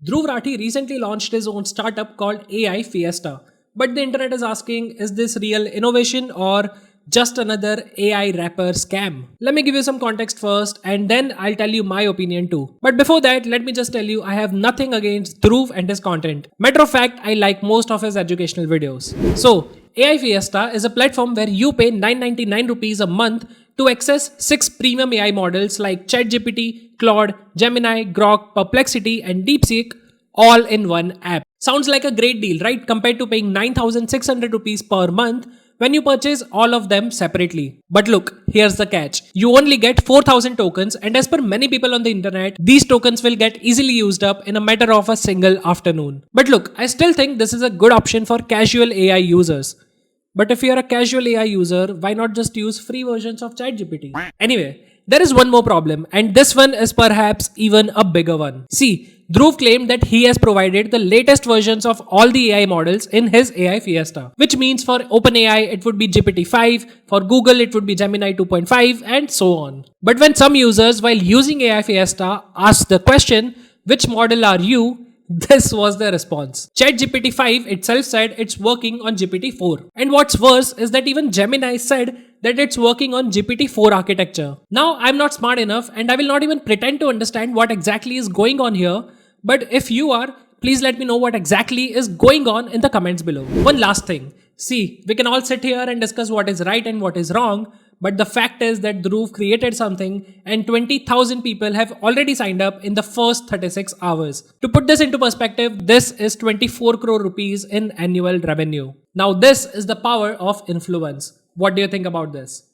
Dhruv Rathi recently launched his own startup called AI Fiesta. But the internet is asking, is this real innovation or just another AI rapper scam? Let me give you some context first and then I'll tell you my opinion too. But before that, let me just tell you I have nothing against Dhruv and his content. Matter of fact, I like most of his educational videos. So, AI Fiesta is a platform where you pay 999 rupees a month to access 6 premium AI models like ChatGPT, Claude, Gemini, Grok, Perplexity, and DeepSeek all in one app. Sounds like a great deal, right? Compared to paying 9600 rupees per month when you purchase all of them separately. But look, here's the catch. You only get 4000 tokens, and as per many people on the internet, these tokens will get easily used up in a matter of a single afternoon. But look, I still think this is a good option for casual AI users. But if you're a casual AI user, why not just use free versions of ChatGPT? Anyway, there is one more problem, and this one is perhaps even a bigger one. See, Dhruv claimed that he has provided the latest versions of all the AI models in his AI Fiesta, which means for OpenAI it would be GPT-5, for Google it would be Gemini 2.5, and so on. But when some users, while using AI Fiesta, ask the question, which model are you? This was the response. ChatGPT 5 itself said it's working on GPT 4. And what's worse is that even Gemini said that it's working on GPT 4 architecture. Now, I'm not smart enough and I will not even pretend to understand what exactly is going on here. But if you are, please let me know what exactly is going on in the comments below. One last thing. See, we can all sit here and discuss what is right and what is wrong. But the fact is that Dhruv created something and 20,000 people have already signed up in the first 36 hours. To put this into perspective, this is 24 crore rupees in annual revenue. Now this is the power of influence. What do you think about this?